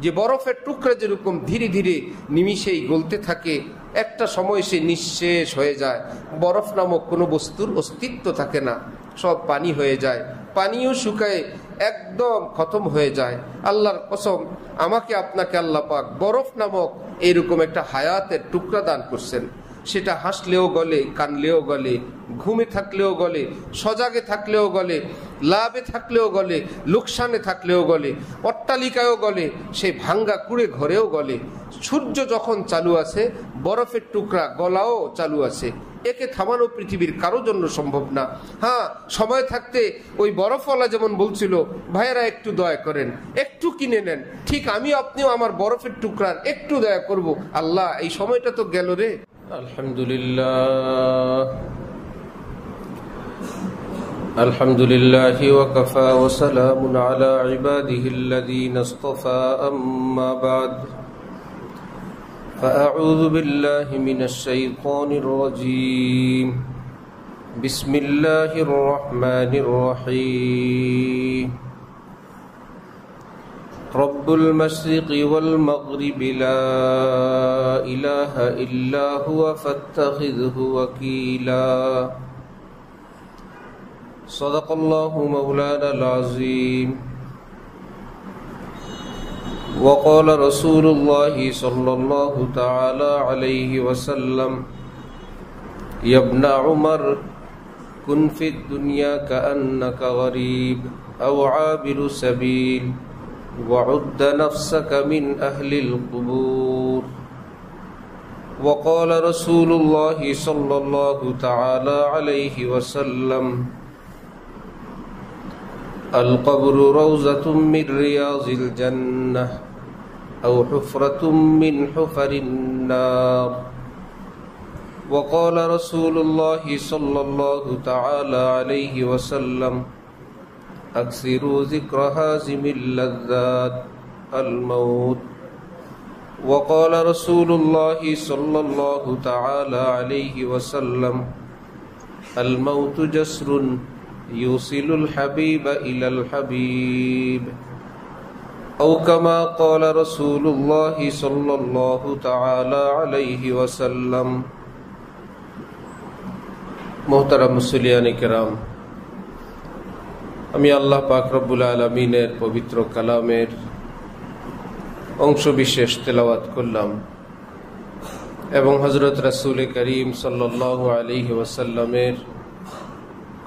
যে বরফের টুকরা যেরকম ধীরে ধীরে নিমিষেই গলতে থাকে, একটা সময় সে নিঃশেষ হয়ে যায়, বরফ নামক কোনো বস্তুর অস্তিত্ব থাকে না, সব পানি হয়ে যায়, পানিও শুকায় একদম খতম হয়ে যায়। আল্লাহর কসম, আমাকে আপনাকে আল্লাহ পাক বরফ নামক এরকম একটা হায়াতের টুকরা দান করছেন। সেটা হাসলেও গলে, কানলেও গলে, ঘুমে থাকলেও গলে, সজাগে থাকলেও গলে, লাভে থাকলেও গলে, লোকসানে থাকলেও গলে, অট্টালিকায়ও গলে, সেই ভাঙ্গা কুড়ে ঘরেও গলে। সূর্য যখন চালু আছে, বরফের টুকরা গলাও চালু আছে। একে থামানো পৃথিবীর কারো জন্য সম্ভব না। হ্যাঁ, সময় থাকতে ওই বরফওয়ালা যেমন বলছিল, ভাইয়েরা একটু দয়া করেন, একটু কিনে নেন, ঠিক আমি আপনিও আমার বরফের টুকরার একটু দয়া করব। আল্লাহ, এই সময়টা তো গেল রে। আলহামদুলিল্লাহ ওয়াকাফা ওয়া সালামুন আলা ইবাদিহিল্লাযীনা ইসতাফা, আম্মা বা'দ। فأعوذ بالله من الشيطان الرجيم. بسم الله الرحمن الرحيم. رب المشرق والمغرب لا إله إلا هو فاتخذه وكيلا. صدق الله مولانا العظيم. وقال رسول الله صلى الله تعالى عليه وسلم: يا ابن عمر كن في الدنيا كأنك غريب أو عابر سبيل وعد نفسك من أهل القبور. وقال رسول الله صلى الله تعالى عليه وسلم: القبر روضة من رياض الجنة أو حفرة من حفر النار. وقال رسول الله صلى الله تعالى عليه وسلم: أكثروا ذكر هازم اللذات الموت. وقال رسول الله صلى الله تعالى عليه وسلم: الموت جسر يوصل الحبيب إلى الحبيب. أو كما قال رسول الله صلى الله تعالى عليه وسلم. মোহতারাম মুসলিয়ানে কেরাম, আমি আল্লাহ পাক রব্বুল আলামিনের পবিত্র কালামের অংশ বিশেষ তেলাওয়াত করলাম এবং হযরত রাসূল করিম সাল্লাল্লাহু আলাইহি ওয়াসাল্লামের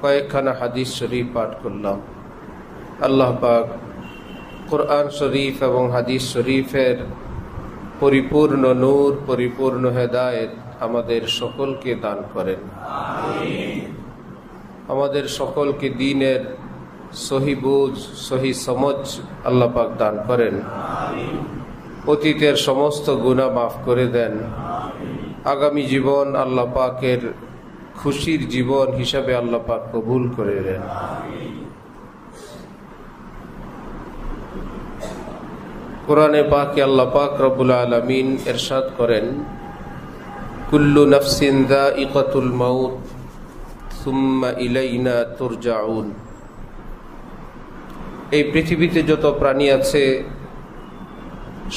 কয়েকখানা হাদিস শরীফ পাঠ করলাম। আল্লাহ পাক কোরআন শরীফ এবং হাদিস শরীফের পরিপূর্ণ নূর, পরিপূর্ণ হেদায়েত আমাদের সকলকে দান করেন। আমাদের সকলকে দ্বীনের সহি বুঝ, সহি সমঝ আল্লাহ পাক দান করেন। অতীতের সমস্ত গুনাহ মাফ করে দেন। আগামী জীবন আল্লাহ পাকের খুশির জীবন হিসাবে আল্লাহ পাক কবুল করে নেন। কোরআনে পাকে আল্লাহ পাক রব্বুল আলামিন ইরশাদ করেন: কুল্লু নাফসিন যায়িকাতুল মাউত সুম্মা ইলাইনা তুরজাউন। এই পৃথিবীতে যত প্রাণী আছে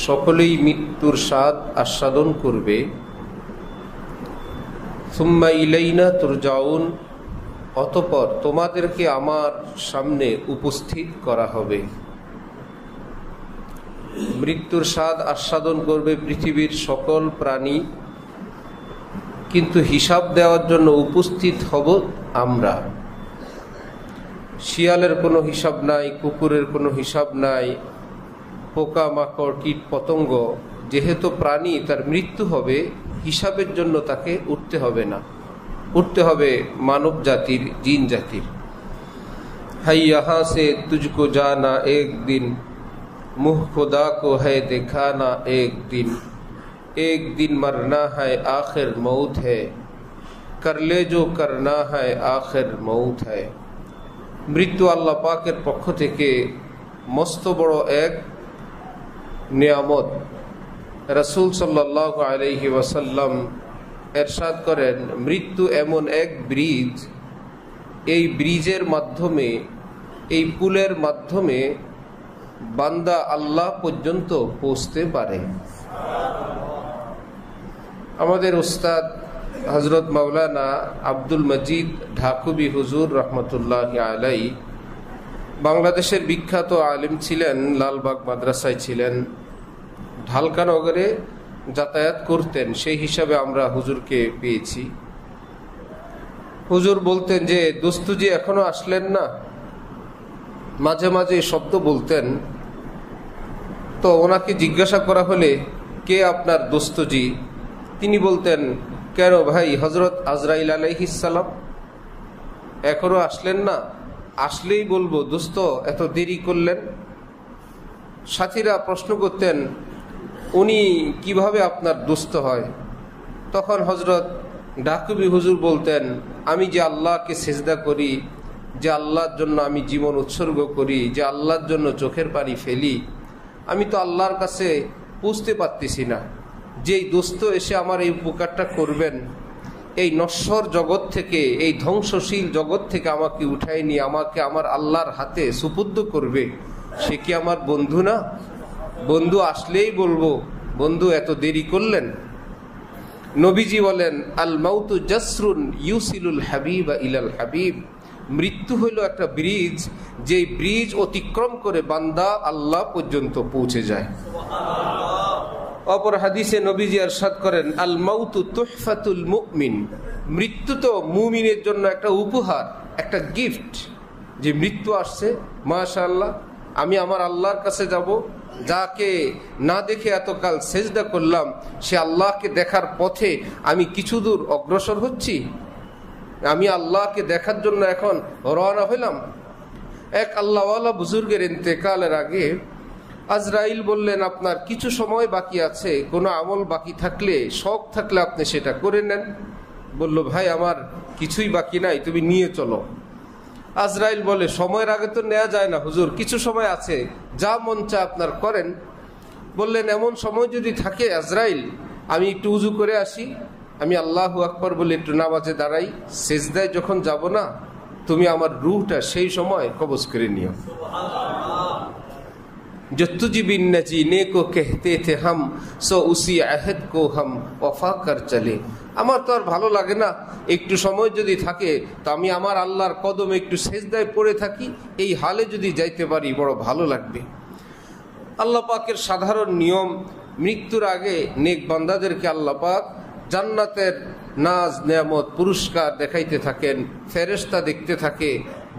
সকলেই মৃত্যুর স্বাদ আস্বাদন করবে। সুম্মা ইলাইনা তুরজাউন, অতঃপর তোমাদেরকে আমার সামনে উপস্থিত করা হবে। মৃত্যুর স্বাদ আস্বাদন করবে পৃথিবীর সকল প্রাণী, কিন্তু হিসাব দেওয়ার জন্য উপস্থিত হব আমরা। শিয়ালের কোনো হিসাব নাই, কুকুরের কোনো হিসাব নাই, পোকা মাকড় কীট পতঙ্গ, যেহেতু প্রাণী তার মৃত্যু হবে, হিসাবের জন্য তাকে উঠতে হবে না, উঠতে হবে মানব জাতির, জিন জাতির। হাই यहाँ से तुझको जाना एक दिन, मुँह खुदा को है दिखाना एक दिन मरना है आखिर मौत है, कर ले जो करना है आखिर मौत है। মৃত্যু আল্লাহ পাকের পক্ষ থেকে মস্ত বড় এক নিয়ামত। রাসূল সাল্লাল্লাহু আলাইহি ওয়াসাল্লাম ইরশাদ করেন, মৃত্যু এমন এক ব্রিজ, এই ব্রিজের মাধ্যমে, এই পুলের মাধ্যমে বান্দা আল্লাহ পর্যন্ত পৌঁছতে পারে। আমাদের উস্তাদ হযরত মাওলানা আব্দুল মজিদ ঢাকুবি হুজুর রহমতুল্লাহ আলাই বাংলাদেশের বিখ্যাত আলিম ছিলেন, লালবাগ মাদ্রাসায় ছিলেন, ঢালকানগরে যাতায়াত করতেন। সেই হিসাবে আমরা হুজুরকে পেয়েছি। হুজুর বলতেন যে দোস্তুজি এখনো আসলেন না, মাঝে মাঝে শব্দ বলতেন। তো ওনাকে জিজ্ঞাসা করা হলে কে আপনার দোস্তুজি, তিনি বলতেন কেন ভাই, হযরত আজরাইল আলাইহিস সালাম এখনো আসলেন না, আসলেই বলবো দোস্ত এত দেরি করলেন। সাথীরা প্রশ্ন করতেন উনি কিভাবে আপনার দোস্ত হয়? তখন হযরত ঢাকুবি হুজুর বলতেন আমি যে আল্লাহকে সেজদা করি, যে আল্লাহর জন্য আমি জীবন উৎসর্গ করি, যে আল্লাহর জন্য চোখের পানি ফেলি, আমি তো আল্লাহর কাছে পৌঁছতে পারতেছি না। যেই দোস্ত এসে আমার এই উপকারটা করবেন, এই নশ্বর জগৎ থেকে, এই ধ্বংসশীল জগৎ থেকে আমাকে উঠায় নিয়ে আমাকে আমার আল্লাহর হাতে সুপুর্দ করবে, সে কি আমার বন্ধু না? বন্ধু আসলেই বলবো বন্ধু এত দেরি করলেন। নবীজি বলেন আল মাউতু জাসরুন ইউসিলুল হাবিবা ইলাল হাবিব, মৃত্যু হইল একটা ব্রিজ, যেই ব্রিজ অতিক্রম করে বান্দা আল্লাহ পর্যন্ত পৌঁছে যায়। অপর হাদিসে নবীজি ইরশাদ করেন আল মাউতু তুহফাতুল মুমিন, মৃত্যু তো মুমিনের জন্য একটা উপহার, একটা গিফট। যে মৃত্যু আসছে, মাশাআল্লাহ আমি আমার আল্লাহর কাছে যাব, যাকে না দেখে এতকাল সেজদা করলাম, সে আল্লাহকে দেখার পথে আমি কিছু দূর অগ্রসর হচ্ছি, আমি আল্লাহকে দেখার জন্য এখন রওনা হইলাম। এক আল্লাহওয়ালা বুজুর্গের ইন্তেকালের আগে আজরাইল বললেন আপনার কিছু সময় বাকি আছে, কোনো আমল বাকি থাকলে, শখ থাকলে আপনি সেটা করে নেন। বলল ভাই আমার কিছুই বাকি নাই, তুমি নিয়ে চলো। আজরাইল বলে সময়ের আগে তো নেওয়া যায় না হুজুর, কিছু সময় আছে, যা মন চায় আপনার করেন। বললেন এমন সময় যদি থাকে আজরাইল, আমি একটু উজু করে আসি, আমি আল্লাহু আকবার বলে একটু নামাজে দাঁড়াই, সেজদায় যখন যাব না, তুমি আমার রূহটা সেই সময় কবজ করে নিও। जो तुझ बिन न जीने को कहते थे हम सो उसी अहद को हम वफा कर चले। আমার তো আর ভালো লাগে না, একটু সময় যদি থাকে তো আমি আমার আল্লাহর কদমে একটু সেজদায় পড়ে থাকি, এই হালে যদি যাইতে পারি বড় ভালো লাগবে। আল্লাহ পাকের সাধারণ নিয়ম, মৃত্যুর আগে নেক বান্দাদেরকে আল্লাহ পাক জান্নাতের নাজ নেয়ামত পুরস্কার দেখাইতে থাকেন, ফেরেশতা দেখতে থাকে,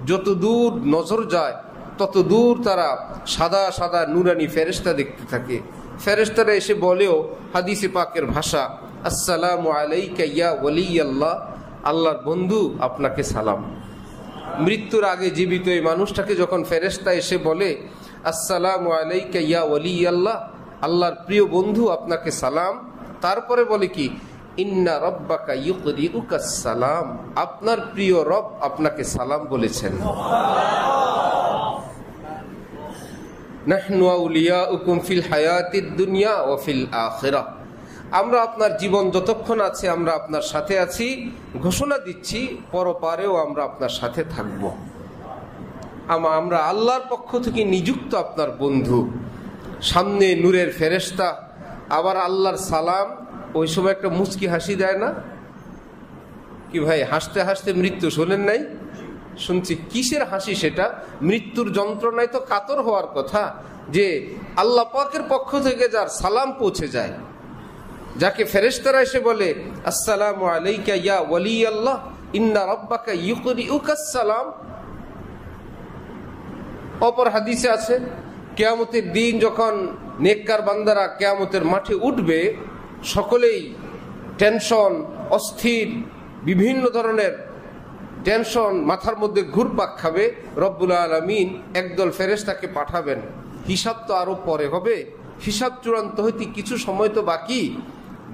যত দূর নজর যায় তত দূর তারা সাদা সাদা নুরানি ফেরেশতা দেখতে থাকে। ফেরেশতারা এসে বলেও হাদিসে পাকের ভাষা আসসালামু আলাইকা ইয়া ওয়ালিয়াল্লাহ, আল্লাহর বন্ধু আপনাকে সালাম। মৃত্যুর আগে জীবিত এই মানুষটাকে যখন ফেরেশতা এসে বলে আসসালামু আলাইকা ইয়া ওয়ালিয়াল্লাহ, আল্লাহর প্রিয় বন্ধু আপনাকে সালাম, তারপরে বলে কি ইন্না রাব্বাকা ইউকরিউকাস সালাম, আপনার প্রিয় রব আপনাকে সালাম বলেছেন। নাহনু আউলিয়াউকুম ফিল হায়াতিদ দুনিয়া ওয়া ফিল আখিরাহ, আমরা আপনার জীবন যতক্ষণ আছে আমরা আপনার সাথে আছি, ঘোষণা দিচ্ছি পরপারেও আমরা আপনার সাথে থাকব। আমরা আল্লাহর পক্ষ থেকে নিযুক্ত আপনার বন্ধু। সামনে নূরের ফেরেশতা, আবার আল্লাহর সালাম, ওই সময় একটা মুচকি হাসি দেয় না? কি ভাই হাসতে হাসতে মৃত্যু শোনেন নাই? শুনছি। কিসের হাসি সেটা? মৃত্যুর যন্ত্রণায় তো কাতর হওয়ার কথা, যে আল্লাহ পাকের পক্ষ থেকে যার সালাম পৌঁছে যায়, যাকে ফেরেশতারা এসে বলে আসসালামু আলাইকা ইয়া ওয়ালিয়াল্লাহ ইন্না রাব্বাকা ইউকরিউকাস সালাম। অপর হাদিসে আছে কিয়ামতের দিন যখন নেককার বান্দারা কিয়ামতের মাঠে উঠবে, সকলেই টেনশন, অস্থির, বিভিন্ন ধরনের টেনশন মাথার মধ্যে ঘুরপাক খাবে। রব্বুল আলামিন একদল ফেরেশতাকে পাঠাবেন, হিসাব তো আরো পরে হবে, হিসাব চূড়ান্ত হইতে কিছু সময় তো বাকি।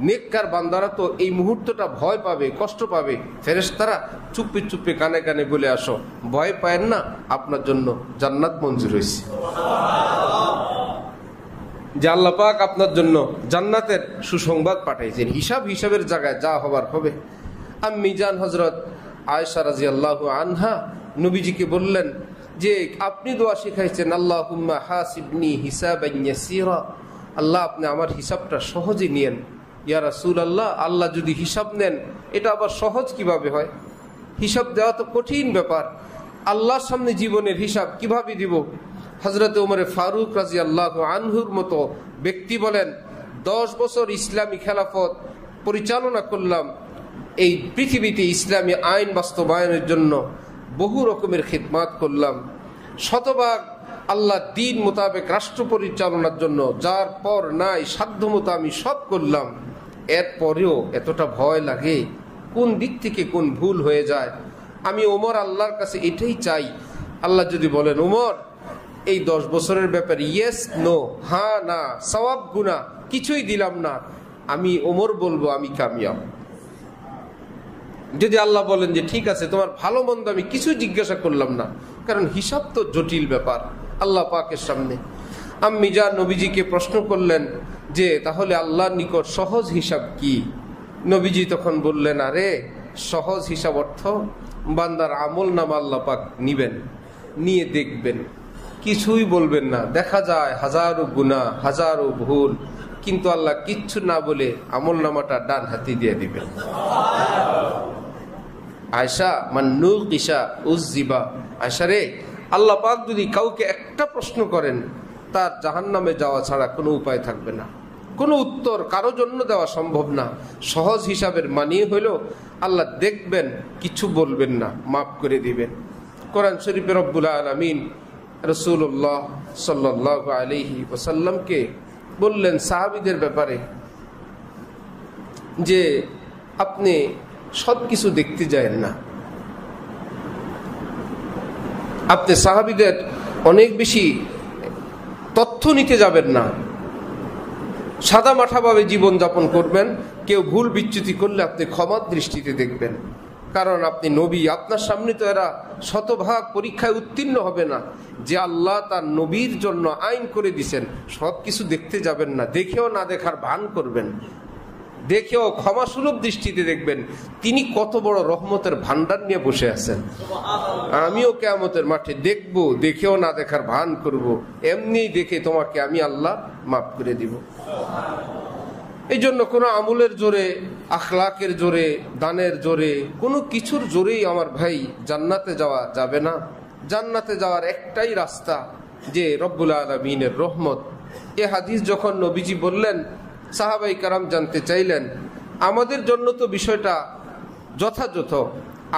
নেককার বান্দারা তো এই মুহূর্তটা ভয় পাবে, কষ্ট পাবে। ফেরেশতারা চুপে চুপে কানে কানে বলে আসো, ভয় পায়েন না, আপনার জন্য জান্নাত মঞ্জুর হয়েছে, যে আল্লাহ পাক আপনার জন্য জান্নাতের সুসংবাদ পাঠাইছেন। হিসাবের জায়গায় যা হবার হবে। আম্মি জান হযরত আয়েশা রাদিয়াল্লাহু আনহা নবীজিকে বললেন যে আপনি দোয়া শিখাইছেন, আল্লাহুম্মা হাসিবনি হিসাবান ইয়াসীরা, আল্লাহ আপনি আমার হিসাবটা সহজে নিয়েন। ইয়া রাসূলুল্লাহ, আল্লাহ যদি হিসাব নেন এটা আবার সহজ কিভাবে হয়? হিসাব দেওয়া তো কঠিন ব্যাপার। আল্লাহর সামনে জীবনের হিসাব কিভাবে দিব? হযরত ওমর ফারুক রাদিয়াল্লাহু আনহুর মতো ব্যক্তি বলেন, 10 বছর ইসলামী খেলাফত পরিচালনা করলাম, এই পৃথিবীতে ইসলামী আইন বাস্তবায়নের জন্য বহু রকমের খিদমত করলাম, শতভাগ আল্লাহ দ্বীন মোতাবেক রাষ্ট্র পরিচালনার জন্য যার পর নাই সাধ্যমতো আমি সব করলাম। এরপরেও এতটা ভয় লাগে, কোন দিক থেকে কোন ভুল হয়ে যায়। আমি ওমর আল্লাহর কাছে এটাই চাই, আল্লাহ যদি বলেন ওমর এই 10 বছরের ব্যাপারে ইয়েস নো, হ্যাঁ না, সওয়াব গুনাহ কিছুই দিলাম না, আমি ওমর বলবো আমি কামিয়াব। যদি আল্লাহ বলেন যে ঠিক আছে তোমার ভালো মন্দ আমি কিছু জিজ্ঞাসা করলাম না, কারণ হিসাব তো জটিল ব্যাপার আল্লাহ পাকের সামনে। আম্মি জান নবীজিকে প্রশ্ন করলেন যে তাহলে আল্লাহর নিকট সহজ হিসাব কি? নবীজি তখন বললেন, আরে সহজ হিসাব অর্থ বান্দার আমল নামা আল্লাহ পাক নিবেন, নিয়ে দেখবেন, কিছুই বলবেন না। দেখা যায় হাজারো গুনাহ হাজারো ভুল, কিন্তু আল্লাহ কিচ্ছু না বলে আমল নামাটা ডান হাতে দিয়ে দিবেন। আয়েশা মান্নুল কিসা উজ্জিবা, আয়েশা রে, আল্লাহ পাক যদি কাউকে একটা প্রশ্ন করেন তার জাহান্নামে যাওয়া ছাড়া কোনো উপায় থাকবে না, কোনো উত্তর কারো জন্য দেওয়া সম্ভব না। সহজ হিসাবের মানিয়ে হইল আল্লাহ দেখবেন, কিছু বলবেন না, মাফ করে দিবেন। কোরআন শরীফে রব্বুল আলামিন রাসূলুল্লাহ সাল্লাল্লাহু আলাইহি ওয়াসাল্লামকে বললেন সাহাবীদের ব্যাপারে যে আপনি সব কিছু দেখতে যায়েন না, আপনি সাহাবীদের অনেক বেশি তথ্য নিতে যাবেন না, সাদা মাঠাভাবে জীবনযাপন করবেন। কেউ ভুল বিচ্যুতি করলে আপনি ক্ষমার দৃষ্টিতে দেখবেন, কারণ আপনি নবী, আপনার সামনে তো এরা শতভাগ পরীক্ষায় উত্তীর্ণ হবে না। যে আল্লাহ তার নবীর জন্য আইন করে দিছেন সব কিছু দেখতে যাবেন না, দেখেও না দেখার ভান করবেন, দেখেও ক্ষমাসুলভ দৃষ্টিতে দেখবেন তিনি কত বড় রহমতের ভান্ডার নিয়ে বসে আছেন। আমিও কিয়ামতের মাঠে দেখব, দেখেও না দেখার ভান করব, এমনি দেখে তোমাকে আমি আল্লাহ মাফ করে দিব। এই জন্য কোনো আমলের জোরে, আখলাকের জোরে, দানের জোরে, কোনো কিছুর জোরেই আমার ভাই জান্নাতে যাওয়া যাবে না। জান্নাতে যাওয়ার একটাই রাস্তা, যে রব্বুল আলামিনের রহমত। এ হাদিস যখন নবীজি বললেন, সাহাবাই কারাম জানতে চাইলেন আমাদের জন্য তো বিষয়টা যথাযথ,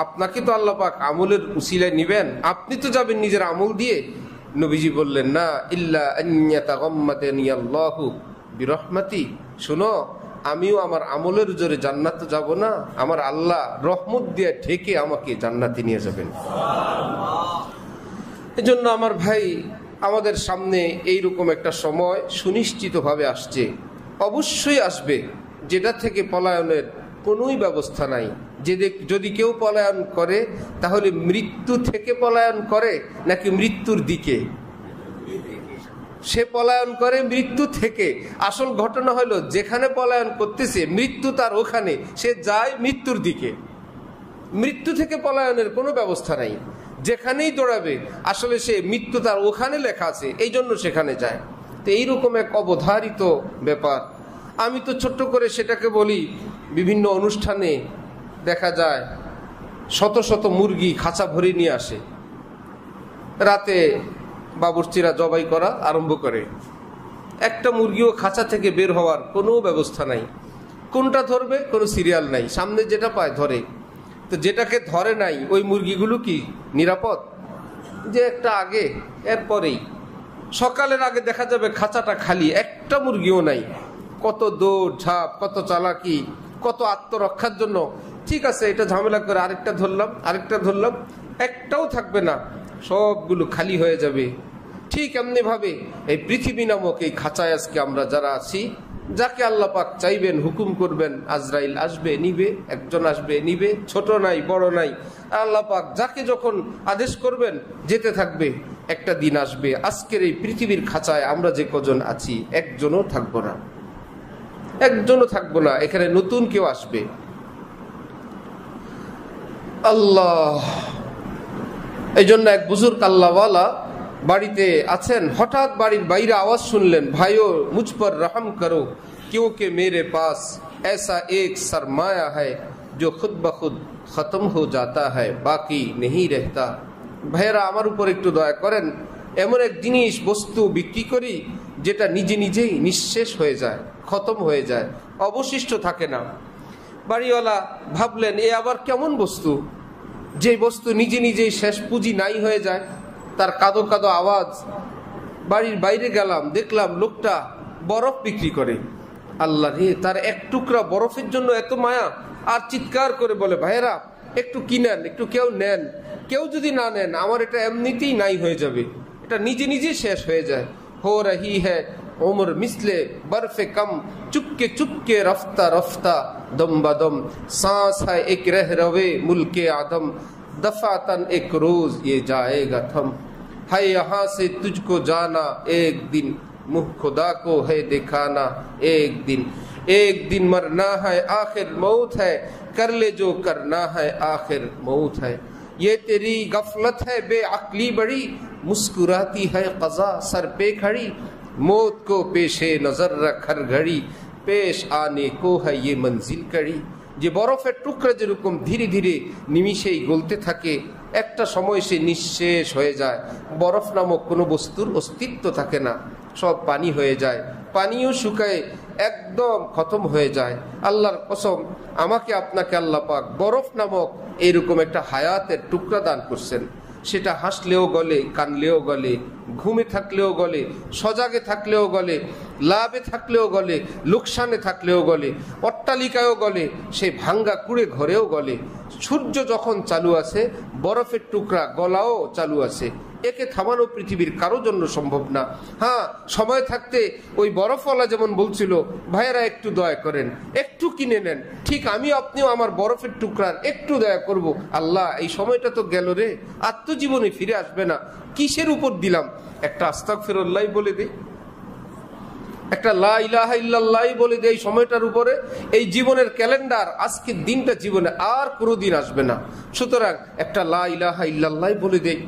আপনাকে তো আল্লাহ পাক আমলের উসিলায় নিবেন, আপনি তো যাবেন নিজের আমল দিয়ে। নবীজি বললেন, না, ইল্লা আন ইয়াতাগাম্মাদানি আল্লাহু বিরহমাতি, শুনো আমিও আমার আমলের জোরে জান্নাতে যাব না, আমার আল্লাহ রহমত দিয়ে ঢেকে আমাকে জান্নাতে নিয়ে যাবেন। এজন্য আমার ভাই আমাদের সামনে এইরকম একটা সময় সুনিশ্চিতভাবে আসছে, অবশ্যই আসবে, যেটা থেকে পলায়নের কোনোই ব্যবস্থা নাই। যদি কেউ পলায়ন করে তাহলে মৃত্যু থেকে পলায়ন করে নাকি মৃত্যুর দিকে? সে পলায়ন করে মৃত্যু থেকে। আসল ঘটনা হলো যেখানে পলায়ন করতেছে মৃত্যু তার ওখানে, সে যায় মৃত্যুর দিকে। মৃত্যু থেকে পলায়নের কোনো ব্যবস্থা নাই, যেখানেই দৌড়াবে আসলে সে মৃত্যু তার ওখানে লেখা আছে, এই জন্য সেখানে যায়। তো এইরকম এক অবধারিত ব্যাপার। আমি তো ছোট্ট করে সেটাকে বলি, বিভিন্ন অনুষ্ঠানে দেখা যায় শত শত মুরগি খাঁচা ভরে নিয়ে আসে, রাতে বাবুর্চিরা জবাই করা আরম্ভ করে। একটা মুরগিও খাঁচা থেকে বের হওয়ার কোনো ব্যবস্থা নাই, কোনটা ধরবে কোনো সিরিয়াল নাই, সামনে যেটা পায় ধরে। তো যেটাকে ধরে নাই ওই মুরগিগুলো কি নিরাপদ? যে একটা আগে, এরপরেই সকালের আগে দেখা যাবে খাঁচাটা খালি, একটা মুরগিও নাই। কত দৌড় ঝাঁপ, কত চালাকি, কত আত্মরক্ষার জন্য ঠিক আছে এটা ঝামেলা করে আরেকটা ধরলাম, একটাও থাকবে না, সবগুলো খালি হয়ে যাবে। ঠিক এমনি ভাবে এই পৃথিবী নামক এই খাঁচায় আজকে আমরা যারা আছি, যাকে আল্লাহ পাক চাইবেন, হুকুম করবেন, আজরাইল আসবে নিবে, একজন আসবে নিবে, ছোট নাই বড় নাই, আল্লাহ পাক যাকে যখন আদেশ করবেন যেতে থাকবে। একটা দিন আসবে আজকের এই পৃথিবীর খাঁচায় আমরা যে কজন আছি একজনও থাকবো না, এখানে নতুন কেউ আসবে। আল্লাহ এই জন্য এক বুজুর্গ আল্লাহওয়ালা বাড়িতে আছেন, হঠাৎ বাড়ির বাইরে আওয়াজ শুনলেন, ভাইও মুঝ পর রহম করো क्योंकि मेरे पास ऐसा एक सरमाया है जो खुद ब खुद खत्म हो जाता है बाकी नहीं रहता। ভাইরা আমার উপর একটু দয়া করেন, এমন এক জিনিস বস্তু বিক্রি করি যেটা নিজে নিজেই নিঃশেষ হয়ে যায়, খতম হয়ে যায়, অবশিষ্ট থাকে না। বাড়িওয়ালা ভাবলেন এ আবার কেমন বস্তু যে বস্তু নিজে নিজেই শেষ, পুঁজি নাই হয়ে যায়। তার কাঁদো কাঁদো আওয়াজ, বাড়ির বাইরে গেলাম, দেখলাম লোকটা বরফ বিক্রি করে। আল্লাহ রে, তার এক টুকরা বরফের জন্য এত মায়া। আর চিৎকার করে বলে, ভাইয়েরা একটু কিনেন, একটু কেউ নেন, কেউ যদি না নেন আমার এটা এমনিতেই নাই হয়ে যাবে, এটা নিজে নিজে শেষ হয়ে যায়। হো রহি হ্যায় उम्र मिसले बर्फ कम चुपके रफ्ता रफ्ता दम बदम सांस है एक रह रवे मुल्के आदम दफातन एक रोज ये जाएगा थम है यहाँ से तुझको जाना एक दिन मुँह खुदा को है दिखाना एक दिन मरना है आखिर मौत है कर ले जो करना है आखिर मौत है ये तेरी गफलत है बेअक्ली बड़ी मुस्कुराती है कज़ा सर पे खड़ी मौत को पेशे नजर रख हर घड़ी पेश आने को है ये मंजिल कड़ी। যে বরফের টুকরা যেরকম ধীরে ধীরে নিমিষেই গলতে থাকে, একটা সময় সে নিঃশেষ হয়ে যায়, বরফ নামক কোনো বস্তুর অস্তিত্ব থাকে না, সব পানি হয়ে যায়, পানিও শুকায় একদম খতম হয়ে যায়। আল্লাহর কসম, আমাকে আপনাকে আল্লাহ পাক বরফ নামক এরকম একটা হায়াতের টুকরা দান করছেন। সেটা হাসলেও গলে, কানলেও গলে, ঘুমে থাকলেও গলে, সজাগে থাকলেও গলে, লাভে থাকলেও গলে, লোকসানে থাকলেও গলে, অট্টালিকায়ও গলে, সেই ভাঙ্গা কুড়ে ঘরেও গলে। সূর্য যখন চালু আছে, বরফের টুকরা গলাও চালু আছে। একে থামানো পৃথিবীর কারো জন্য সম্ভব না। হ্যাঁ, সময় থাকতে ওই বরফওয়ালা যেমন বলছিল, ভাইয়েরা একটু দয়া করেন, একটু কিনে নেন, ঠিক আমি আপনিও আমার বরফের টুকরার একটু দয়া করব। আল্লাহ, এই সময়টা তো গেল রে, আত্মজীবনে ফিরে আসবে না, কিসের উপর দিলাম? একটা আস্তাগফিরুল্লাহ বলে দেই, একটা লা ইলাহা ইল্লাল্লাহ বলে দেই সময়টার উপরে। এই জীবনের ক্যালেন্ডার, আজকের দিনটা জীবনে আর কোনোদিন আসবে না। সুতরাং একটা লা ইলাহা ইল্লাল্লাহ বলে দেই,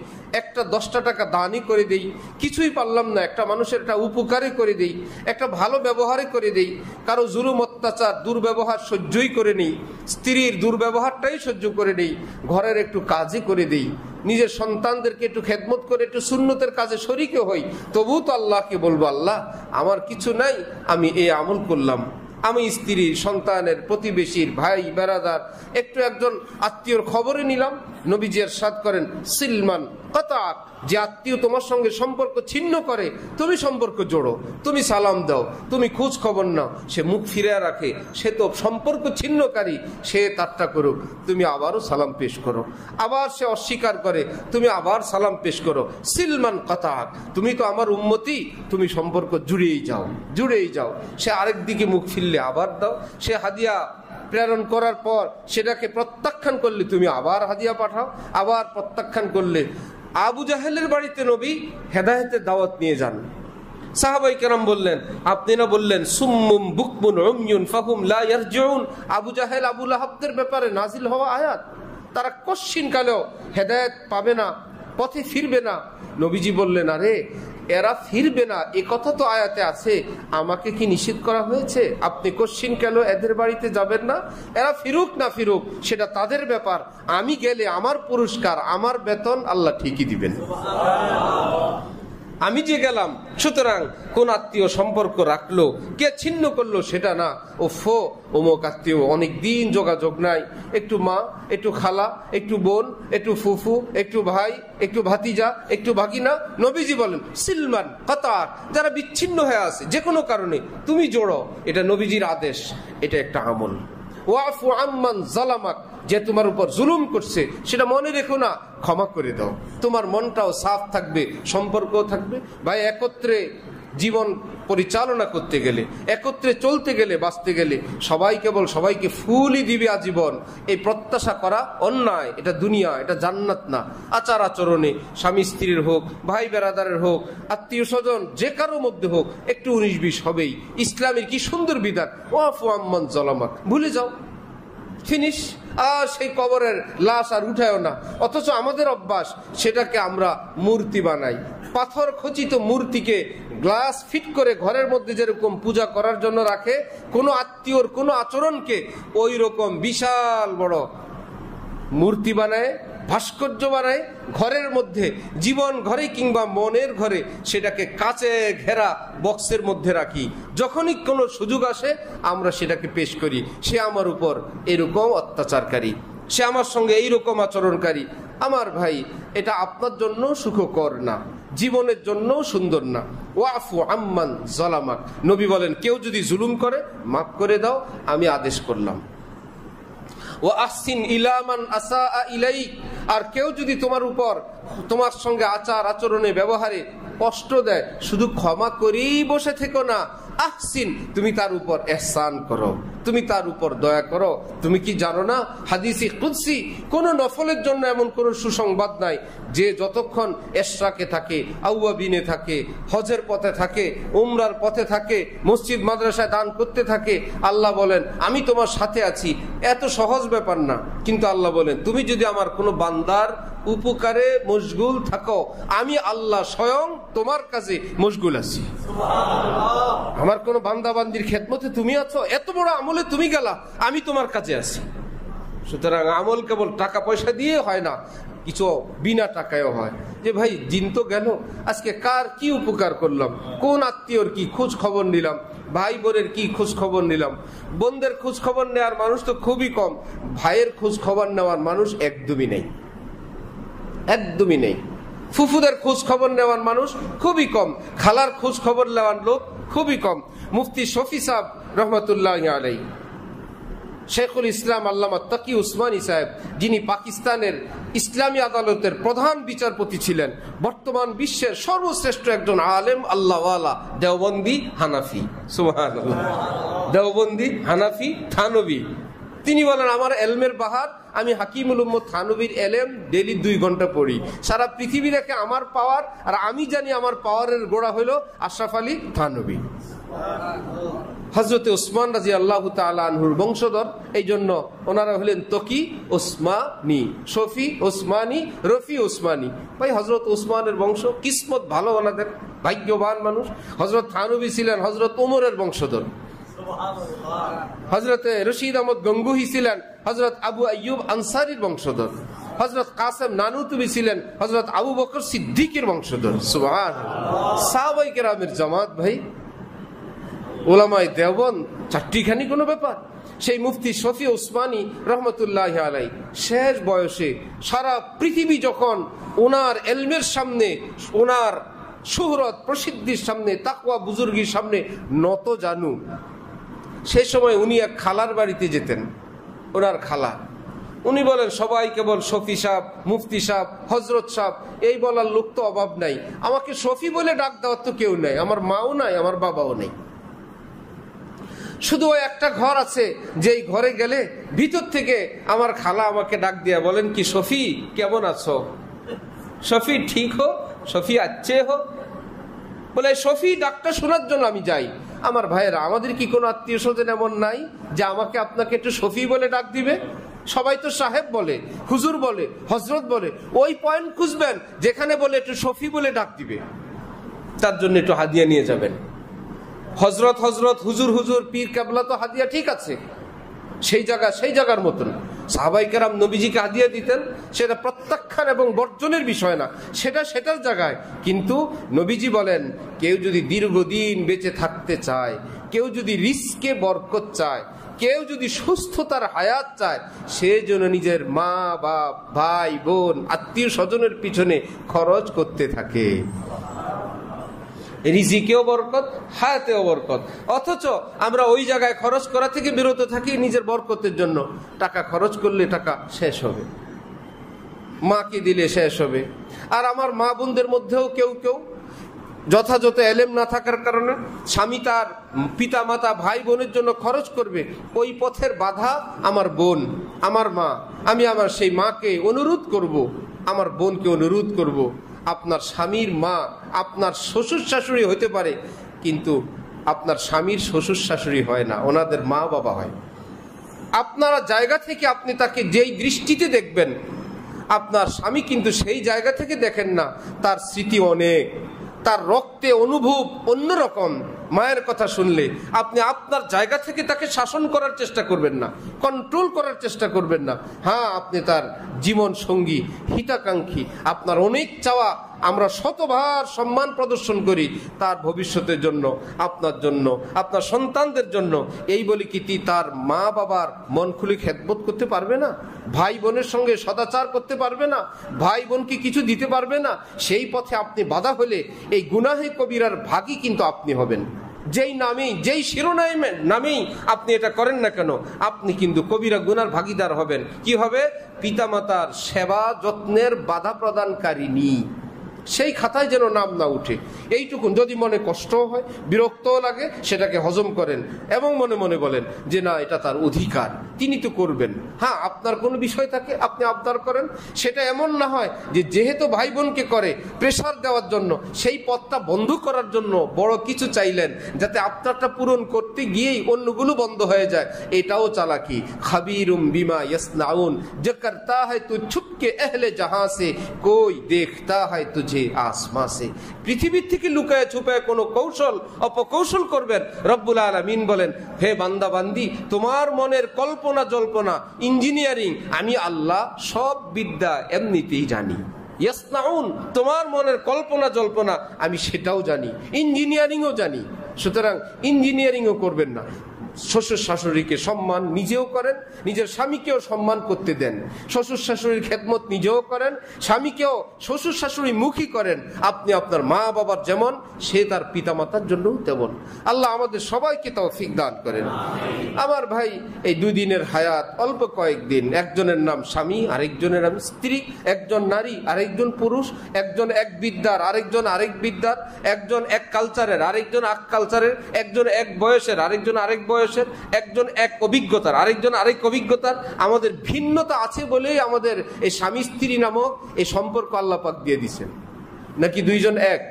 একটা 10টা টাকা দানই করে দেই, কিছুই পারলাম না একটা মানুষের একটা উপকারে করে দেই, একটা ভালো ব্যবহারে করে দেই, কারো জুলুম অত্যাচার দুর্ব্যবহার সহ্যই করে নেই, স্ত্রীর দুর্ব্যবহারটাই সহ্য করে নেই, ঘরের একটু কাজই করে দেই, নিজের সন্তানদেরকে একটু খেদমত করে একটু সুন্নতের কাজে শরীকও হই। তবুও তো আল্লাহকে বলবো, আল্লাহ আমার কিছু নাই, আমি এই আমল করলাম। আমি স্ত্রী, সন্তানের, প্রতিবেশীর, ভাই বেরাদার, একটু একজন আত্মীয়র খবরে নিলাম। নবীজি ইরশাদ করেন, সিলমান কাতাক, যে আত্মীয় তোমার সঙ্গে সম্পর্ক ছিন্ন করে তুমি সম্পর্ক জোড়ো, তুমি সালাম দাও, তুমি খোঁজ খবর নাও। সে মুখ ফিরে রাখে, সে তো সম্পর্ক ছিন্নকারী, সে তারটা করুক, তুমি আবারও সালাম পেশ করো। আবার সে অস্বীকার করে, তুমি আবার সালাম পেশ করো। সিলমান কাতাক, তুমি তো আমার উম্মতি, তুমি সম্পর্ক জুড়েই যাও। সে আরেক দিকে মুখ ফিরলে আবার দাও। সে হাদিয়া প্রেরণ করার পর সেটাকে প্রত্যাখ্যান করলে তুমি আবার হাদিয়া পাঠাও, আবার প্রত্যাখ্যান করলে। আবু জাহেলের বাড়িতে নবী হেদায়েতের দাওয়াত নিয়ে যান। সাহাবাই কেরাম বললেন, আপনি না বললেন সুম্মুম বুকমুন উময়ুন ফাহুম লা ইয়ারজিউন, আবু জাহেল আবু লাহাবদের ব্যাপারে নাজিল হওয়া আয়াত, তারা কশ্চিন কালেও হেদায়েত পাবে না, পথে ফিরবে না। নবীজি বললেন, আরে এরা ফিরবে না এ কথা তো আয়াতে আছে, আমাকে কি নিষেধ করা হয়েছে? আপনি কশ্চিন কেন এদের বাড়িতে যাবেন না? এরা ফিরুক না ফিরুক সেটা তাদের ব্যাপার, আমি গেলে আমার পুরস্কার, আমার বেতন আল্লাহ ঠিকই দিবেন, আমি যে গেলাম। সুতরাং কোন আত্মীয় সম্পর্ক রাখলো, কে ছিন্ন করলো সেটা না। ও ফো অমুক আত্মীয়, অনেক দিন যোগাযোগ নাই, একটু মা, একটু খালা, একটু বোন, একটু ফুফু, একটু ভাই, একটু ভাতিজা, একটু ভাগিনা। নবীজি বলেন সিলমান কাতার, যারা বিচ্ছিন্ন হয়ে আছে যে কোনো কারণে তুমি জোড়ো, এটা নবীজির আদেশ, এটা একটা আমল। ওয়াফু আম্মান জালামাক, যে তোমার উপর জুলুম করছে সেটা মনে রেখো না, ক্ষমা করে দাও, তোমার মনটাও সাফ থাকবে, সম্পর্কও থাকবে। ভাই, একত্রে জীবন পরিচালনা করতে গেলে, একত্রে চলতে গেলে, বাঁচতে গেলে সবাই কেবল সবাইকে ফুলই দিবে আজীবন, এই প্রত্যাশা করা অন্যায়। এটা দুনিয়া, এটা জান্নাত না। আচার আচরণে স্বামী স্ত্রীর হোক, ভাই বেরাদারের হোক, আত্মীয় স্বজন যে কারো মধ্যে হোক, একটু 19-20 হবেই। ইসলামের কি সুন্দর বিধান, ওয়াফু আম্মান জালামাক, ভুলে যাও, ফিনিশ। আর সেই কবরের লাশ আর উঠায়ও না। অথচ আমাদের অভ্যাস, সেটাকে আমরা মূর্তি বানাই। পাথর খচিত মূর্তিকে গ্লাস ফিট করে ঘরের মধ্যে যেরকম পূজা করার জন্য রাখে, কোনো আত্মীয়র কোনো আচরণকে ওই রকম বিশাল বড় মূর্তি বানায়, ভাস্কর্য বানায় ঘরের মধ্যে, জীবন ঘরে কিংবা মনের ঘরে সেটাকে কাচে ঘেরা বক্সের মধ্যে রাখি। যখনই কোনো সুযোগ আসে আমরা সেটাকে পেশ করি, সে আমার উপর এরকম অত্যাচারকারী, সে আমার সঙ্গে এইরকম আচরণকারী। আমার ভাই, এটা আপনার জন্য সুখকর না, জীবনের জন্য সুন্দর না। ওয়াফু আম্মান যালামাক, নবী বলেন কেউ যদি জুলুম করে মাফ করে দাও, আমি আদেশ করলাম। ওয়া আহসিন ইলা মান আসআ ইলাইক, আর কেউ যদি তোমার সঙ্গে আচার আচরণে ব্যবহারে কষ্ট দেয়, শুধু ক্ষমা করেই বসে থেকো না, আহসিন, তুমি তার উপর ইহসান করো, তুমি তার উপর দয়া করো। তুমি কি জানো না, হাদিসে কুদসি, কোন নফলের জন্য এমন কোন সুসংবাদ নাই যে যতক্ষণ ইশরাকে থাকে, আউয়াবিনে থাকে, হজের পথে থাকে, উমরার পথে থাকে, মসজিদ মাদ্রাসায় দান করতে থাকে, আল্লাহ বলেন আমি তোমার সাথে আছি। এত সহজ ব্যাপার না, কিন্তু আল্লাহ বলেন তুমি যদি আমার কোনো বান্দার উপকারে মশগুল থাকো, আমি আল্লাহ স্বয়ং তোমার কাছে মশগুল আছি। আমার কোন বান্দা বান্দির খেদমতে তুমি আছো, এত বড় আমলে তুমি গেলা, আমি তোমার কাছে আছি। সুতরাং আমল কেবল টাকা পয়সা দিয়ে হয় না, কিছু বিনা টাকায়ও হয়। যে ভাই দিন তো গেল, আজকে কার কি উপকার করলাম, কোন আত্মীয়র কি খোঁজ খবর নিলাম, ভাই বোনের কি খোঁজ খবর নিলাম। বোনদের খোঁজ খবর নেওয়ার মানুষ তো খুবই কম, ভাইয়ের খোঁজ খবর নেওয়ার মানুষ একদমই নেই, একদমই নেই। ফুফুদের খোঁজ খবর নেওয়ার মানুষ খুবই কম, খালার খোঁজ খবর নেওয়ার লোক খুবই কম। মুফতি শফি সাহেব রহমতুল্লাহ আলাইহি, শেখুল ইসলাম আল্লামা তাকি উসমানী সাহেব, যিনি পাকিস্তানের ইসলামী আদালতের প্রধান বিচারপতি ছিলেন, বর্তমান বিশ্বের সর্বশ্রেষ্ঠ একজন আলেম আল্লাহওয়ালা, দেওবন্দি হানাফি, সুবহানাল্লাহ, দেওবন্দি হানাফি থানবী। তিনি বলেন আমার এলমের বাহার, আমি হাকিমুল উম্মত থানবীর এলেম ডেলি 2 ঘন্টা পড়ি। সারা পৃথিবী রেখে আমার পাওয়ার, আর আমি জানি আমার পাওয়ারের গোড়া হইল আশরাফ আলী থানবী। হযরতে ওসমান রাদিয়াল্লাহু তাআলা আনহুর বংশধর, এই জন্য ওনারা হলেন তকি ওসমানী, শফি ওসমানী, রফি ওসমানী। ভাই হযরত ওসমানের বংশ, কিসমত ভালো, ওনাদের ভাগ্যবান মানুষ। হযরত থানবী ছিলেন হযরত ওমরের বংশধর। হযরতে রশিদ আহমদ গঙ্গুহি ছিলেন হযরত আবু আইয়ুব আনসারীর বংশধর। হযরত কাসেম নানুতুবি ছিলেন হযরত আবু বকর সিদ্দিকের বংশধর। সুবহানাল্লাহ, সাহাবায়ে কেরামের জামাত। ভাই উলামায়ে দেওবন্দ চারটিখানি কোনো ব্যাপার। সেই মুফতি শফি ওসমানী রহমতুল্লাহ আলাইহি শেষ বয়সে সারা পৃথিবী যখন ওনার এলমের সামনে, ওনার শুহরত প্রসিদ্ধির সামনে, তাকওয়া বুজুর্গির সামনে নত জানু, সেই সময় উনি এক খালার বাড়িতে যেতেন, ওনার খালা। উনি বলেন সবাই কেবল শফি সাহেব, মুফতি সাহেব, হজরত সাহেব, এই বলার লোক তো অভাব নাই, আমাকে শফি বলে ডাক দেওয়ার তো কেউ নাই, আমার মাও নাই, আমার বাবাও নেই। শুধু ওই একটা ঘর আছে, যেই ঘরে গেলে ভিতর থেকে আমার খালা আমাকে ডাক দিয়া বলেন কি শফি কেমন আছো, শফি ঠিক হো, শফি আচ্ছে হো। বলে শফি ডাকটা শোনার জন্য আমি যাই। আমার ভাইয়েরা, আমাদের কি কোনো আত্মীয় স্বজন এমন নাই যে আমাকে আপনাকে একটু শফি বলে ডাক দিবে? সবাই তো সাহেব বলে, হুজুর বলে, হজরত বলে। ওই পয়েন্ট খুঁজবেন যেখানে বলে একটু শফি বলে ডাক দিবে, তার জন্য একটু হাদিয়া নিয়ে যাবেন। হজরত হজরত, হুজুর হুজুর, পীর কেবলা তো হাদিয়া ঠিক আছে, সেই জায়গার মতন। সাহাবায়ে কেরাম নবীজিকে হাদিয়া দিতেন, সেটা প্রত্যাখ্যান এবং বর্জনের বিষয় না, সেটার জায়গায়। কিন্তু নবীজি বলেন কেউ যদি দীর্ঘদিন বেঁচে থাকতে চায়, কেউ যদি রিস্কে বরকত চায়, কেউ যদি সুস্থতার হায়াত চায়, সে যেন নিজের মা বাপ, ভাই বোন, আত্মীয় স্বজনের পিছনে খরচ করতে থাকে। রিজিকেও বরকত, হায়াতেও বরকত। অথচ আমরা ওই জায়গায় খরচ করা থেকে বিরত থাকি নিজের বরকতের জন্য। টাকা খরচ করলে টাকা শেষ হবে, মাকে দিলে শেষ হবে। আর আমার মা বোনদের মধ্যেও কেউ কেউ যথাযথ এলেম না থাকার কারণে স্বামী তার পিতা মাতা ভাই বোনের জন্য খরচ করবে, ওই পথের বাধা আমার বোন, আমার মা। আমি আমার সেই মাকে অনুরোধ করব, আমার বোনকে অনুরোধ করব, আপনার স্বামীর মা আপনার শ্বশুর শাশুড়ি হতে পারে, কিন্তু আপনার স্বামীর শ্বশুর শাশুড়ি হয় না, ওনাদের মা বাবা হয়। আপনার জায়গা থেকে আপনি তাকে যেই দৃষ্টিতে দেখবেন, আপনার স্বামী কিন্তু সেই জায়গা থেকে দেখেন না। তার স্মৃতি অনেক, তার রক্তে অনুভব অন্যরকম। মায়ের কথা শুনলে আপনি আপনার জায়গা থেকে তাকে শাসন করার চেষ্টা করবেন না, কন্ট্রোল করার চেষ্টা করবেন না। হ্যাঁ, আপনি তার জীবন সঙ্গী, হিতাকাঙ্ক্ষী, আপনার অনেক চাওয়া, আমরা শতবার সম্মান প্রদর্শন করি তার ভবিষ্যতের জন্য, আপনার জন্য, আপনার সন্তানদের জন্য। এই বলি কি তার মা বাবার মন খুলে খেদমত করতে পারবে না? ভাই বোনের সঙ্গে সদাচার করতে পারবে না? ভাই বোনকে কিছু দিতে পারবে না? সেই পথে আপনি বাধা হলে এই গুনাহে কবিরার ভাগী কিন্তু আপনি হবেন। যেই নামেই, যেই শিরোনামের নামেই আপনি এটা করেন না কেন, আপনি কিন্তু কবিরা গুনার ভাগীদার হবেন। কি হবে? পিতামাতার সেবা যত্নের বাধা প্রদানকারিনী, সেই খাতায় যেন নাম না উঠে। এইটুকুন। যদি মনে কষ্ট হয়, বিরক্তও লাগে, সেটাকে হজম করেন এবং মনে মনে বলেন যে না, এটা তার অধিকার, তিনি তো করবেন। হ্যাঁ, আপনার কোনো বিষয় থাকে আপনি আবদার করেন, সেটা এমন না হয় যে যেহেতু ভাই বোনকে করে প্রেশার দেওয়ার জন্য, সেই পথটা বন্ধ করার জন্য বড় কিছু চাইলেন, যাতে আপনারটা পূরণ করতে গিয়েই অন্যগুলো বন্ধ হয়ে যায়। এটাও চালাকি। খাবিরুম বিমা ইয়াসনাউন, যে করতা হয় তু ছুপকে আহলে জাহাঁ সে, কোই দেখতা হয় তুঝে আসমান সে। পৃথিবীর থেকে লুকায় ছুপায় কোনো কৌশল অপকৌশল করবেন। রব্বুল আলামিন বলেন, হে বান্দা বান্দি, তোমার মনের কল্পনা জল্পনা, ইঞ্জিনিয়ারিং আমি আল্লাহ সব বিদ্যা এমনিতেই জানি। ইয়াসনাউন, তোমার মনের কল্পনা জল্পনা আমি সেটাও জানি, ইঞ্জিনিয়ারিংও জানি। সুতরাং ইঞ্জিনিয়ারিংও করবেন না। শ্বশুর শাশুড়িকে সম্মান নিজেও করেন, নিজের স্বামীকেও সম্মান করতে দেন। শ্বশুর শাশুড়ির খেদমত নিজেও করেন, স্বামীকেও শ্বশুর শাশুড়ি মুখী করেন। আপনি আপনার মা বাবার যেমন, সে তার পিতামাতার জন্যও তেমন। আল্লাহ আমাদের সবাইকে তৌফিক দান করেন। আমার ভাই, এই 2 দিনের হায়াত অল্প কয়েকদিন। একজনের নাম স্বামী, আরেকজনের নাম স্ত্রী, একজন নারী আরেকজন পুরুষ, একজন এক বিদ্যার আরেকজন আরেক বিদ্যার, একজন এক কালচারের আরেকজন এক কালচারের, একজন এক বয়সের আরেকজন আরেক বয়সের, একজন এক অভিজ্ঞতার আরেকজন আরেক অভিজ্ঞতার। আমাদের ভিন্নতা আছে বলেই আমাদের এই স্বামী স্ত্রী নামক এই সম্পর্ক আল্লাহ পাক দিয়ে দিয়েছেন। নাকি দুইজন এক,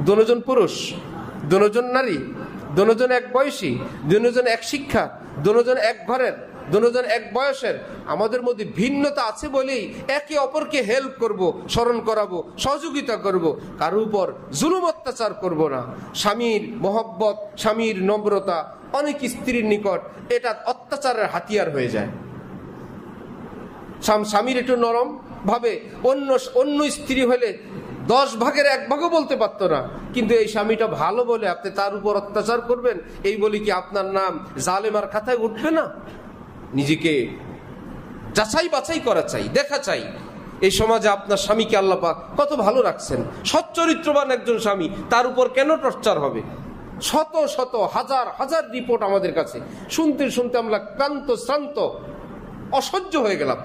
দুজন পুরুষ, দুজন নারী, দুজন এক বয়সী, দুজন এক শিক্ষা, দুজন এক ঘরের, দুজন এক বয়সের। আমাদের মধ্যে ভিন্নতা আছে বলেই একে অপরকে হেল্প করব, স্মরণ করাবো, সহযোগিতা করব, কারো উপর জুলুম অত্যাচার করব না। স্বামীর মহব্বত, স্বামীর নম্রতা অনেক স্ত্রীর নিকট এটা অত্যাচারের হাতিয়ার হয়ে যায়। স্বামীর একটু নরম ভাবে অন্য স্ত্রী হলে 10 ভাগের 1 ভাগও বলতে পারতো না, কিন্তু এই স্বামীটা ভালো বলে আপনি তার উপর অত্যাচার করবেন, এই বলি কি আপনার নাম জালেমার খাতায় উঠবে না? নিজেকে যাচাই বাছাই করা চাই, দেখা চাই এই সমাজে আপনার স্বামীকে আল্লাহ পাক কত ভালো রাখছেন। সচ্চরিত্রবান একজন স্বামী, তার উপর কেন টর্চার হবে? শত শত হাজার হাজার রিপোর্ট আমাদের কাছে শুনতে শুনতে আমরা ক্লান্ত শ্রান্ত অসহ্য হয়ে গেলাম।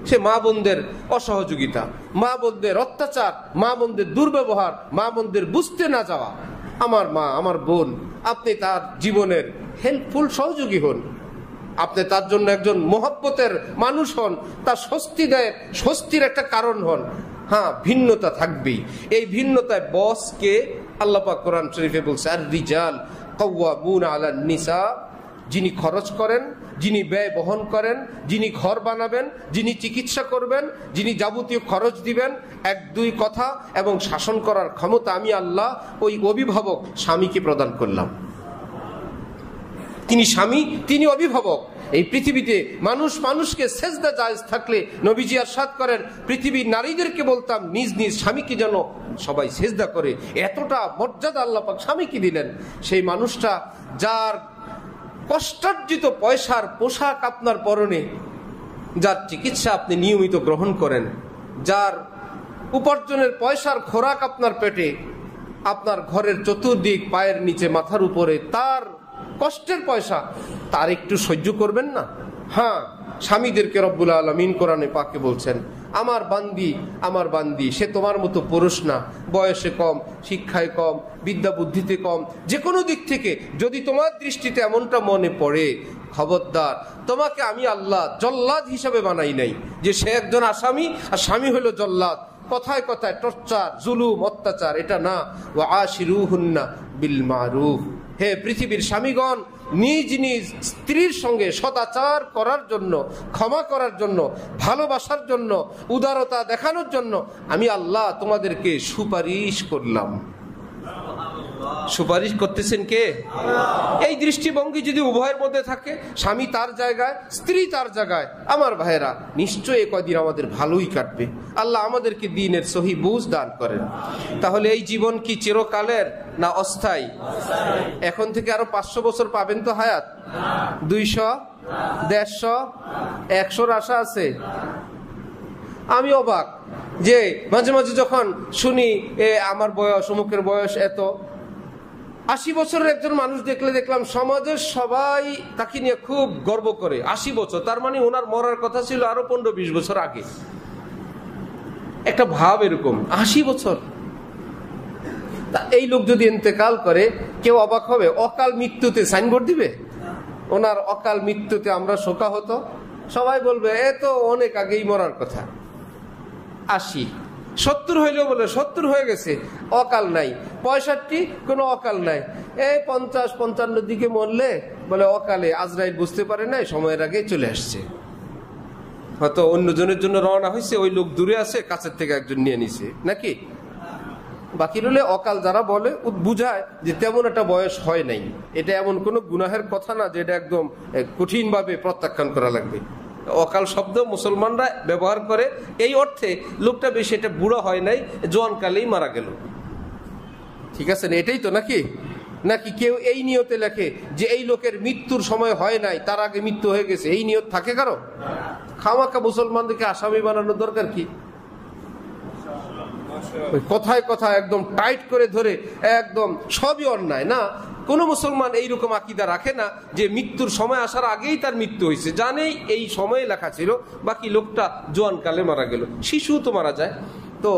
সে মা বোনদের অসহযোগিতা, মা বোনদের অত্যাচার, মা বোনদের দুর্ব্যবহার, মা বোনদের বুঝতে না যাওয়া। আমার মা, আমার বোন, আপনি তার জীবনের হেল্পফুল সহযোগী হন, আপনি তার জন্য একজন মহব্বতের মানুষ হন, তার স্বস্তি দেয়, স্বস্তির একটা কারণ হন। হ্যাঁ, ভিন্নতা থাকবেই। এই ভিন্নতায় বসকে আল্লাহ পাক কোরআন শরীফে বলছে, আর রিজাল কাওয়ামুনা আলান নিসা, যিনি খরচ করেন, যিনি ব্যয় বহন করেন, যিনি ঘর বানাবেন, যিনি চিকিৎসা করবেন, যিনি যাবতীয় খরচ দিবেন, 1-2 কথা এবং শাসন করার ক্ষমতা আমি আল্লাহ ওই অভিভাবক স্বামীকে প্রদান করলাম। তিনি স্বামী, তিনি অভিভাবক। এই পৃথিবীতে মানুষকে সেজদা জায়েজ থাকলে নবীজি ইরশাদ করেন, পৃথিবীর নারীদেরকে বলতাম নিজ নিজ স্বামীকে যেন সবাই সেজদা করে। এতটা মর্যাদা আল্লাহ পাক স্বামীকে দিলেন। সেই মানুষটা যার কষ্টার্জিত পয়সার পোশাক আপনার পরনে, যার চিকিৎসা আপনি নিয়মিত গ্রহণ করেন, যার উপার্জনের পয়সার খোরাক আপনার পেটে, আপনার ঘরের চতুর্দিক পায়ের নিচে মাথার উপরে, তার কষ্টের পয়সা, তার একটু সহ্য করবেন না? হ্যাঁ, স্বামীদেরকে রব্বুল আলামিন কোরআনে পাকে বলছেন, আমার বান্দি সে তোমার মতো পুরুষ না, বয়সে কম, শিক্ষায় কম, বিদ্যা বুদ্ধিতে কম, যে কোনো দিক থেকে যদি তোমার দৃষ্টিতে এমনটা মনে পড়ে, খবরদার, তোমাকে আমি আল্লাহ জল্লাদ হিসাবে বানাই নাই যে সে একজন আসামি আর স্বামী হলো জল্লাদ। কথায় কথায় টর্চার, জুলুম, অত্যাচার, এটা না। ওয়া আশিরুহুন্না বিল মারুফ, হে পৃথিবীর স্বামীগণ, নিজ নিজ স্ত্রীর সঙ্গে সদাচার করার জন্য, ক্ষমা করার জন্য, ভালোবাসার জন্য, উদারতা দেখানোর জন্য আমি আল্লাহ তোমাদেরকে সুপারিশ করলাম। সুপারিশ করতেছেন কে? এই দৃষ্টিভঙ্গি যদি উভয়ের মধ্যে থাকে, স্বামী তার জায়গায়, স্ত্রী তার জায়গায়, আমার ভাইয়েরা, নিশ্চয়ই কদিন আমাদের ভালোই কাটবে। আল্লাহ আমাদেরকে দ্বীনের সহি বুঝ দান করেন। তাহলে এই জীবন কি চিরকালের না অস্থায়ী? এখন থেকে আরো 500 বছর পাবেন তো হায়াত? 200, 150, 100-র আশা আছে? আমি অবাক যে মাঝে মাঝে যখন শুনি আমার বয়স, অমুকের বয়স এত, 80 বছরের একজন মানুষ দেখলাম সমাজের সবাই তাকে নিয়ে খুব গর্ব করে। 80 বছর, তার মানে ওনার মরার কথা ছিল আরো 15-20 বছর আগে। একটা ভাব এরকম, 80 বছর। তা এই লোক যদি ইন্তেকাল করে, কেউ অবাক হবে? অকাল মৃত্যুতে সাইনবোর্ড দিবে, ওনার অকাল মৃত্যুতে আমরা শোকা হতো, সবাই বলবে এ তো অনেক আগেই মরার কথা। 80, 70 হইলেও বলে 70 হয়ে গেছে, অকাল নাই। 65, কোনো অকাল নাই। এই 50-55 দিকে মরলে বলে অকালে, আজরাইল বুঝতে পারে নাই, সময়ের আগে চলে আসছে। হয়তো অন্যজনের জন্য রওনা হয়েছে, ওই লোক দূরে আছে, কাছের থেকে একজন নিয়ে নিছে নাকি। বাকি রইলে অকাল যারা বলে, বুঝায় যে তেমন একটা বয়স হয় নাই। এটা এমন কোনো গুনাহের কথা না যে এটা একদম কঠিনভাবে প্রত্যাখ্যান করা লাগবে। অকাল শব্দ মুসলমানরা ব্যবহার করে এই অর্থে, লোকটা বেশি এটা বুড়ো হয় নাই, জোয়ানকালেই মারা গেল। ঠিক আছে না? এটাই তো নাকি? নাকি কেউ এই নিয়তে লেখে যে এই লোকের মৃত্যুর সময় হয় নাই, তার আগে মৃত্যু হয়ে গেছে, এই নিয়ত থাকে কারো? খামাকা মুসলমানদেরকে আসামি বানানোর দরকার কি? কথায় কথায় একদম টাইট করে ধরে একদম সবই অন্যায় না। কোন মুসলমান এইরকম আকীদা রাখে না যে মৃত্যুর সময় আসার আগেই তার মৃত্যু হয়েছে, জানেই এই সময়ে লেখা ছিল, বাকি লোকটা জোয়ানকালে মারা গেল। শিশু তো মারা যায়। তো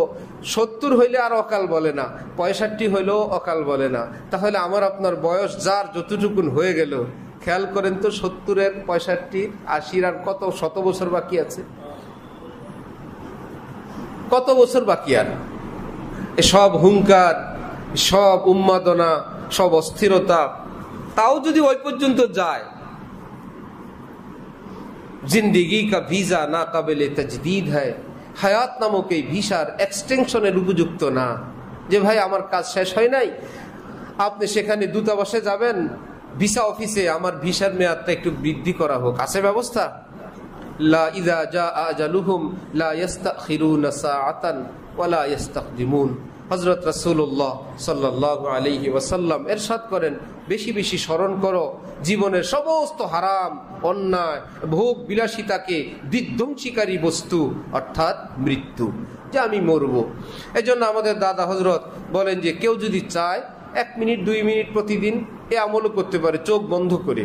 70 হইলে আর অকাল বলে না, 65 হইলেও অকাল বলে না। তাহলে আমার আপনার বয়স যার যতটুকুন হয়ে গেল, খেয়াল করেন তো, 70-এর, 65, 80-র আর কত শত বছর বাকি আছে? কত বছর বাকি? আর সব হুঙ্কার, সব উন্মাদনা, সব অস্থিরতা, তাও যদি ওই পর্যন্ত যায়, জিন্দিগি কা ভিসা না কাবিলে তাজদীদ হয়, হায়াত নামক এই ভিসার এক্সটেনশনের উপযুক্ত না। যে ভাই আমার কাজ শেষ হয় নাই, আপনি সেখানে দূতাবাসে যাবেন, ভিসা অফিসে আমার ভিসার মেয়াদটা একটু বৃদ্ধি করা হোক, আছে ব্যবস্থা? লা ইযা জা আজালুহুম লা ইস্তাখিরুনা সাআতান ওয়া লা ইস্তাকদিমুন। হযরত রাসূলুল্লাহ সাল্লাল্লাহু আলাইহি ওয়াসাল্লাম ইরশাদ করেন, বেশি বেশি স্মরণ করো জীবনের সমস্ত হারাম, অন্যায়, ভোগ বিলাসিতাকে বিধ্বংসীকারী বস্তু, অর্থাৎ মৃত্যু, যে আমি মরব। এজন্য আমাদের দাদা হযরত বলেন যে কেউ যদি চায় 1 মিনিট 2 মিনিট প্রতিদিন এ আমলও করতে পারে, চোখ বন্ধ করে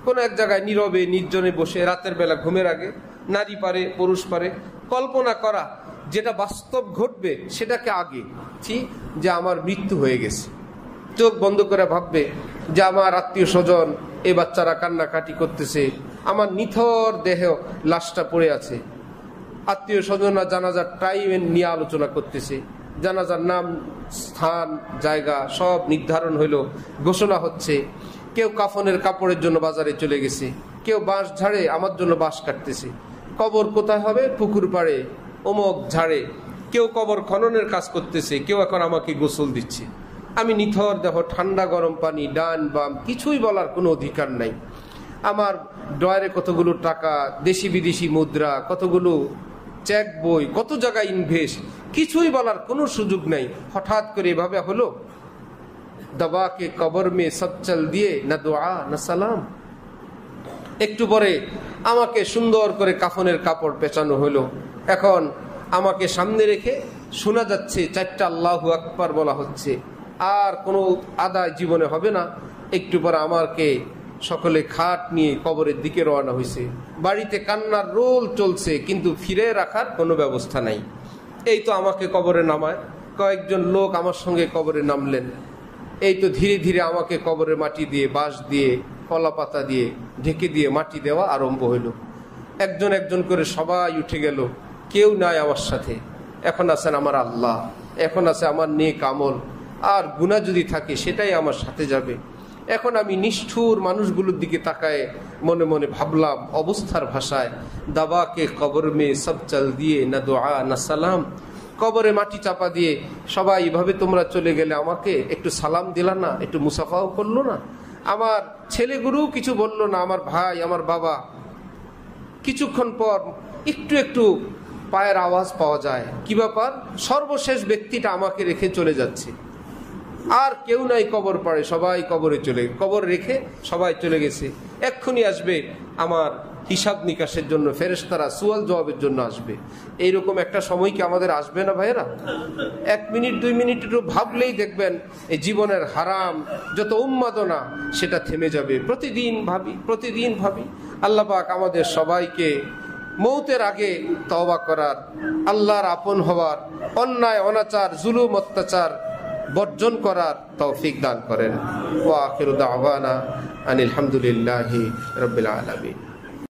কোন এক জায়গায় নীরবে নির্জনে বসে রাতের বেলা ঘুমের আগে, নারী পারে পুরুষ পারে, কল্পনা করা যেটা বাস্তব ঘটবে সেটাকে আগে, যে আমার মৃত্যু হয়ে গেছে। চোখ বন্ধ করে ভাববে যে আমার আত্মীয় স্বজন, এই বাচ্চারা কান্নাকাটি করতেছে, আমার নিথর দেহ লাশটা পড়ে আছে, আত্মীয় স্বজনরা জানাজার টাইম নিয়ে আলোচনা করতেছে, জানাজার নাম, স্থান, জায়গা সব নির্ধারণ হইল, ঘোষণা হচ্ছে। কেউ কাফনের কাপড়ের জন্য বাজারে চলে গেছে, কেউ বাঁশ ঝাড়ে আমার জন্য বাঁশ কাটতেছে, কবর কোথায় হবে, পুকুর পাড়ে, অমুক ঝাড়ে, কেউ কবর খননের কাজ করতেছে, কেউ এখন আমাকে গোসল দিচ্ছে। আমি নিথর দেহ, ঠান্ডা গরম পানি, ডান বাম কিছুই বলার কোনো অধিকার নাই। আমার ডয়ারে কতগুলো টাকা, দেশি বিদেশি মুদ্রা, কতগুলো চেক বই, কত জায়গায় ইনভেস্ট, কিছুই বলার কোনো সুযোগ নাই। হঠাৎ করে এভাবে হলো, দবাকে কবর মে সব চল দিয়ে, না দোয়া না সালাম। একটু পরে আমাকে সুন্দর করে কাফনের কাপড় পেঁচানো হলো। এখন আমাকে সামনে রেখে শোনা যাচ্ছে 4টা আল্লাহু আকবার বলা হচ্ছে, আর কোনো আদায় জীবনে হবে না। একটু পরে আমাকে সকলে খাট নিয়ে কবরের দিকে রওনা হয়েছে। বাড়িতে কান্নার রোল চলছে, কিন্তু ফিরে রাখার কোনো ব্যবস্থা নাই। এই তো আমাকে কবরে নামায়, কয়েকজন লোক আমার সঙ্গে কবরে নামলেন। এই তো ধীরে ধীরে আমাকে কবরে মাটি দিয়ে, বাঁশ দিয়ে, কলা পাতা দিয়ে ঢেকে দিয়ে মাটি দেওয়া আরম্ভ হইল। একজন একজন করে সবাই উঠে গেল, কেউ নাই আমার সাথে। এখন আছেন আমার আল্লাহ, এখন আছে আমার নেক আমল, আর গুনাহ যদি থাকে সেটাই আমার সাথে যাবে। এখন আমি নিষ্ঠুর মানুষগুলোর দিকে তাকায় মনে মনে ভাবলাম অবস্থার ভাষায়, দাবাকে কবর মে সব চল দিয়ে না দোয়া না সালাম, কবরে মাটি চাপা দিয়ে সবাই এভাবে তোমরা চলে গেলে আমাকে একটু সালাম দিলা না, একটু মুসাফাও করলো না, আমার ছেলেগুরু কিছু বললো না, আমার ভাই আমার বাবা। কিছুক্ষণ পর একটু একটু পায়ের আওয়াজ পাওয়া যায়, কি ব্যাপার, সর্বশেষ ব্যক্তিটা আমাকে রেখে চলে যাচ্ছে, আর কেউ নাই কবর পাড়ে, সবাই কবর রেখে সবাই চলে গেছে। এক্ষুনি আসবে আমার হিসাব নিকাশের জন্য ফেরেশতারা, সুয়াল জবাবের জন্য আসবে। এইরকম একটা সময় কি আমাদের আসবে না ভাইয়েরা? 1 মিনিট 2 মিনিট একটু ভাবলেই দেখবেন এই জীবনের হারাম যত উন্মাদনা সেটা থেমে যাবে। প্রতিদিন ভাবি আল্লাহ পাক আমাদের সবাইকে মৌতের আগে তওবা করার, আল্লাহর আপন হওয়ার, অন্যায় অনাচার জুলুম অত্যাচার বর্জন করার তৌফিক দান করেন। ওয়া আখিরু দাওয়ানা আনিল হামদুলিল্লাহি রাব্বিল আলামিন।